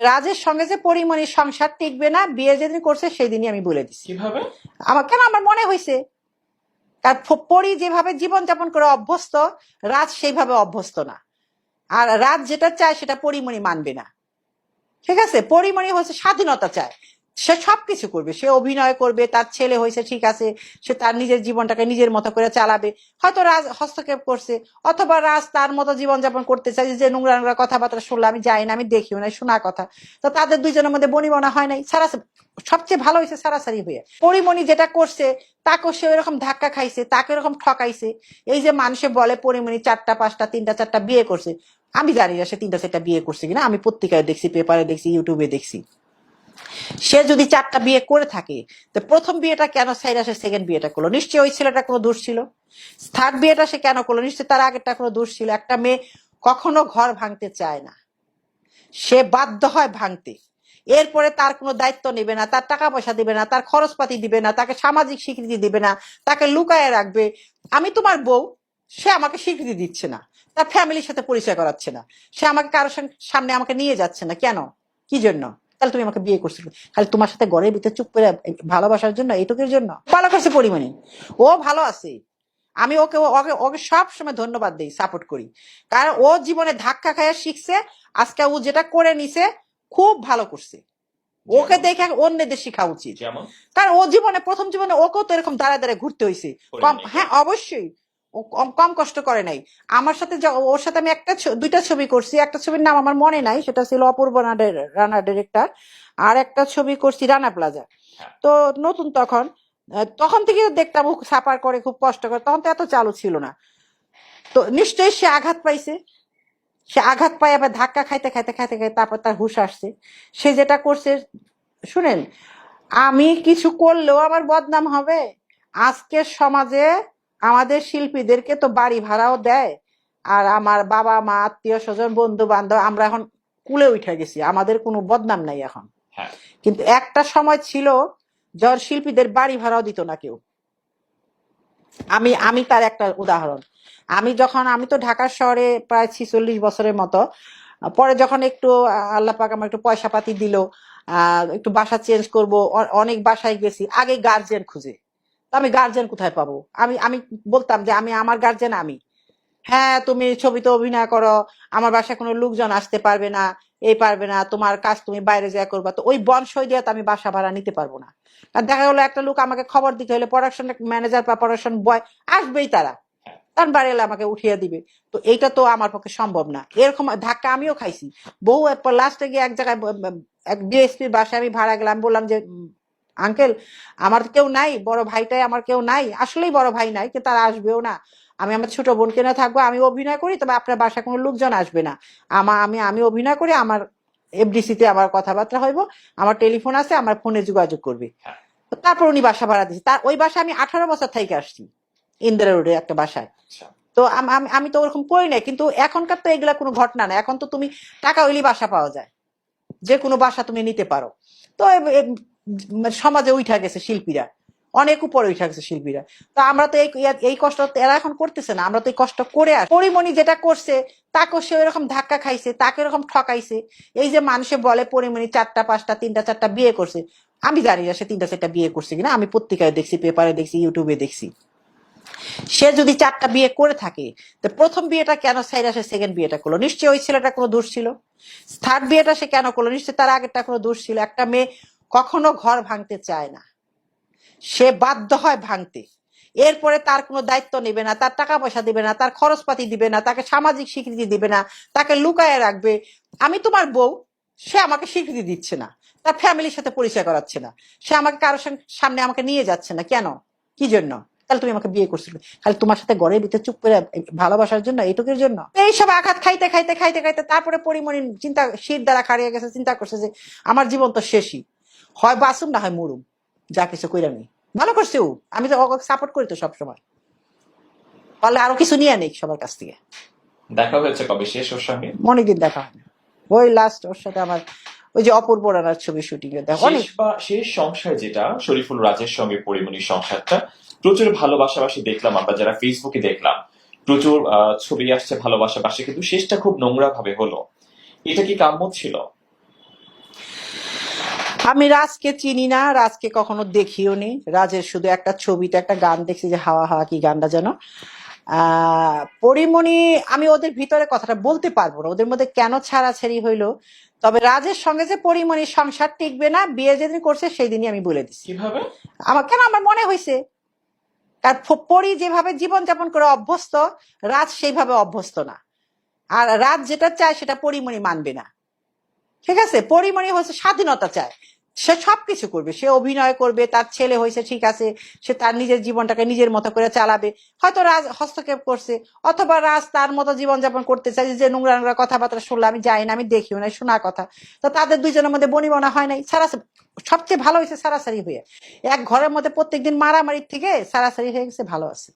রাজের সঙ্গে যে পরিমণির সংসার টিকবে না, বিয়ে যেদিন করছে সেই দিনই আমি বলে দিচ্ছি। কিভাবে? আমার মনে হয়েছে, কারণ পরি যেভাবে জীবনযাপন করে অভ্যস্ত, রাজ সেইভাবে অভ্যস্ত না। আর রাজ যেটা চায় সেটা পরিমণি মানবে না। ঠিক আছে, পরিমণি হচ্ছে স্বাধীনতা চায়, সে সবকিছু করবে, সে অভিনয় করবে, তার ছেলে হয়েছে ঠিক আছে, সে তার নিজের জীবনটাকে নিজের মতো করে চালাবে। হয়তো রাজ হস্তক্ষেপ করছে, অথবা রাজ তার মতো জীবনযাপন করতে চাই, যে নোংরা নোংরা কথাবার্তা শুনলে আমি যাই না, আমি দেখিও না, শোনা কথা। তো তাদের দুইজনের মধ্যে বনিবনা হয় নাই, সবচেয়ে ভালো হয়েছে সারাসারি হয়ে। পরিমণি যেটা করছে তাকে সে এরকম ধাক্কা খাইছে, তাকে এরকম ঠকাইছে। এই যে মানুষে বলে পরিমণি 4টা 5টা 3টা 4টা বিয়ে করছে, আমি জানি না সে 3টা 4টা বিয়ে করছে কিনা, আমি পত্রিকায় দেখছি, পেপারে দেখছি, ইউটিউবে দেখছি। সে যদি 4টা বিয়ে করে থাকে, তো প্রথম বিয়েটা কেন সাইরা সে সেকেন্ড বিয়েটা করলো? নিশ্চয়ই ওই ছেলেটা কোনো দোষ ছিল। থার্ড বিয়েটা সে কেন করলো? নিশ্চয়ই তার আগেরটা কোনো দোষ ছিল। একটা মেয়ে কখনো ঘর ভাঙতে চায় না, সে বাধ্য হয় ভাঙতে। এরপরে তার কোনো দায়িত্ব নেবে না, তার টাকা পয়সা দিবে না, তার খরচপাতি দিবে না, তাকে সামাজিক স্বীকৃতি দিবে না, তাকে লুকায় রাখবে। আমি তোমার বউ, সে আমাকে স্বীকৃতি দিচ্ছে না, তার ফ্যামিলির সাথে পরিচয় করাচ্ছে না, সে আমাকে কারোর সামনে আমাকে নিয়ে যাচ্ছে না। কেন? কি জন্য? তাহলে তুমি আমাকে বিয়ে করছো খালি তোমার সাথে ঘরের ভিতরে চুপ করে ভালোবাসার জন্য, এইটুকুর জন্য? ভালো করছে পরিমণি, ও ভালো আছে। আমি ওকে ওকে ওকে সব সময় ধন্যবাদ দিই, সাপোর্ট করি। কারণ ও জীবনে ধাক্কা খাইয়া শিখছে, আজকে ও যেটা করে নিছে খুব ভালো করছে। ওকে দেখে অন্যদের শেখা উচিত। কারণ ও প্রথম জীবনে ওকেও তো এরকম দাঁড়ায় দাঁড়ায় ঘুরতে হয়েছে। হ্যাঁ, অবশ্যই ও কম কষ্ট করে নাই। আমার সাথে ওর সাথে আমি দুইটা ছবি করছি। একটা ছবির নাম আমার মনে নাই, সেটা ছিল অপূর্ব রানা ডিরেক্টর। আর একটা ছবি করছি রানা প্লাজা। তো নতুন তখন থেকে দেখতাম ও সাফার করে, খুব কষ্ট করে, তখন তো এত চালু ছিল না। তো নিশ্চয়ই সে আঘাত পাইছে, সে আঘাত পায় আবার ধাক্কা খাইতে খাইতে খাইতে খাইতে তারপর তার হুঁশ আসছে। সে যেটা করছে, শুনেন, আমি কিছু করলেও আমার বদনাম হবে। আজকের সমাজে আমাদের শিল্পীদেরকে তো বাড়ি ভাড়াও দেয়, আর আমার বাবা মা আত্মীয় স্বজন বন্ধু বান্ধব আমরা এখন কুলে উঠে গেছি, আমাদের কোনো বদনাম নাই এখন। কিন্তু একটা সময় ছিল যার শিল্পীদের বাড়ি ভাড়াও দিত না কেউ। আমি তার একটা উদাহরণ। আমি তো ঢাকা শহরে প্রায় 46 বছরের মতো। পরে যখন একটু আল্লাহ পাক আমার একটু পয়সা পাতি দিল, একটু বাসা চেঞ্জ করব, অনেক বাসায় গেছি, আগে গার্জিয়ান খুঁজে। তো আমি গার্জিয়ান কোথায় পাবো? আমি আমি বলতাম যে আমার গার্জিয়ান আমি। হ্যাঁ, তুমি ছবিতে অভিনয় করো, আমার বাসায় কোনো লোকজন আসতে পারবে না, এই পারবে না, তোমার কাজ তুমি বাইরে যা করবা। তো ওই বনসই দিয়ে তো আমি বাসা ভাড়া নিতে পারবো না। আর দেখা গেলো একটা লোক আমাকে খবর দিতে হলে প্রোডাকশন ম্যানেজার বা প্রোডাকশন বয় আসবেই, তার বাড়ি এলে আমাকে উঠিয়ে দিবে। তো এইটা তো আমার পক্ষে সম্ভব না। এরকম ধাক্কা আমিও খাইছি বহু। লাস্টে গিয়ে এক জায়গায় এক ডিএসপির বাসায় আমি ভাড়া গেলাম, বললাম যে আঙ্কেল, আমার কেউ নাই, বড় ভাইটাই আমার কেউ নাই, আসলেই বড় ভাই নাই, কিন্তু তারা আসবেও না, আমি আমার ছোট বোনকে না থাকবো, আমি অভিনয় করি, তবে আপনার বাসায় কোনো লোকজন আসবে না। আমি অভিনয় করি, আমার এফডিসিতে আমার কথাবার্তা হইব, আমার টেলিফোন আছে, আমার ফোনে যোগাযোগ করবে। তারপর উনি বাসা ভাড়া দিয়েছে। তার ওই বাসায় আমি 18 বছর থেকে আসছি, ইন্দিরা রোডে একটা বাসায়। তো আমি তো ওরকম করি নাই। কিন্তু এখনকার তো এগুলা কোনো ঘটনা না, এখন তো তুমি টাকা হইলেই বাসা পাওয়া যায়, যে কোনো বাসা তুমি নিতে পারো। তো সমাজে উঠা গেছে শিল্পীরা, অনেক উপরে উঠা গেছে শিল্পীরা। তো আমরা তো এই কষ্ট এরা এখন করতেছে না, আমরা তো এই কষ্ট করে আসি। পরিমণি যেটা করছে তাকে সে এরকম ধাক্কা খাইছে, তাকে এরকম ঠকাইছে। এই যে মানুষে বলে পরিমণি 4টা 5টা 3টা 4টা বিয়ে করছে, আমি জানি না সে 3টা 4টা বিয়ে করছে কিনা, আমি পত্রিকায় দেখছি, পেপারে দেখছি, ইউটিউবে দেখছি। সে যদি 4টা বিয়ে করে থাকে, তো প্রথম বিয়েটা কেন সাইরা সে সেকেন্ড বিয়েটা করলো? নিশ্চয়ই ওই ছেলেটা কোনো দোষ ছিল। থার্ড বিয়েটা সে কেন করলো? নিশ্চয়ই তার আগেরটা কোনো দোষ ছিল। একটা মেয়ে কখনো ঘর ভাঙতে চায় না, সে বাধ্য হয় ভাঙতে। এরপরে তার কোনো দায়িত্ব নেবে না, তার টাকা পয়সা দিবে না, তার খরচপাতি দিবে না, তাকে সামাজিক স্বীকৃতি দিবে না, তাকে লুকায় রাখবে। আমি তোমার বউ, সে আমাকে স্বীকৃতি দিচ্ছে না, তার ফ্যামিলির সাথে পরিচয় করাচ্ছে না, সে আমাকে কারোর সামনে আমাকে নিয়ে যাচ্ছে না। কেন? কি জন্য? তাহলে তুমি আমাকে বিয়ে করছিলে খালি তোমার সাথে ঘরের ভিতরে চুপ করে ভালোবাসার জন্য, এইটুকুর জন্য? এইসব আঘাত খাইতে খাইতে খাইতে খাইতে তারপরে পরিমণি শীত দ্বারা খাড়িয়ে গেছে, চিন্তা করছে যে আমার জীবন তো শেষই, হয় বাসুম না হয় মরুম, যা কিছু কইরা নি। ভালো করছে ও, আমি তো ওকে সাপোর্ট করি তো সবসময়। পারলে আরো কিছু নিয়ে নেই সবার কাছ থেকে। দেখা হয়েছে কবে শেষ ওর সঙ্গে? অনেকদিন দেখা হয় না, ওই লাস্ট ওর সাথে আমার ওই যে অপূর্ব রানার ছবি শুটিং এ দেখা। শেষ সংসার যেটা শরীফুল রাজের সঙ্গে পরিমণির সংসারটা, প্রচুর ভালোবাসাবাসি দেখলাম আমরা, যারা ফেসবুকে দেখলাম প্রচুর ছবি আসছে ভালোবাসাবাসি, কিন্তু শেষটা খুব নোংরা ভাবে হলো। এটা কি কাম্য ছিল? আমি রাজকে চিনি না, রাজকে কখনো দেখিও নি। রাজের শুধু একটা ছবিতে একটা গান দেখছি, যে হাওয়া হাওয়া কি গানটা যেন। পরিমণি, আমি ওদের ভিতরে কথাটা বলতে পারবো না, ওদের মধ্যে কেন ছাড়াছাড়ি হইলো। তবে রাজের সঙ্গে যে পরিমণির সংসার টিকবে না, বিয়ে যেদিন করছে সেই দিনই আমি বলে দিছি। কিভাবে? আমার মনে হয়েছে, তার পরি যেভাবে জীবনযাপন করে অভ্যস্ত, রাজ সেইভাবে অভ্যস্ত না। আর রাজ যেটা চায় সেটা পরিমণি মানবে না। ঠিক আছে, পরিমণি হচ্ছে স্বাধীনতা চায়, সে সবকিছু করবে, সে অভিনয় করবে, তার ছেলে হয়েছে ঠিক আছে, সে তার নিজের জীবনটাকে নিজের মতো করে চালাবে। হয়তো রাজ হস্তক্ষেপ করছে, অথবা রাজ তার মতো জীবনযাপন করতে চাই, যে নোংরা নোংরা কথাবার্তা শুনলে আমি যাই না, আমি দেখিও না, শোনার কথা। তো তাদের দুইজনের মধ্যে বনিবনা হয় নাই, সারাসারি। সবচেয়ে ভালো হয়েছে সারাসারি হয়ে, এক ঘরের মধ্যে প্রত্যেকদিন মারামারির থেকে সারাসারি হয়ে গেছে, ভালো আছে।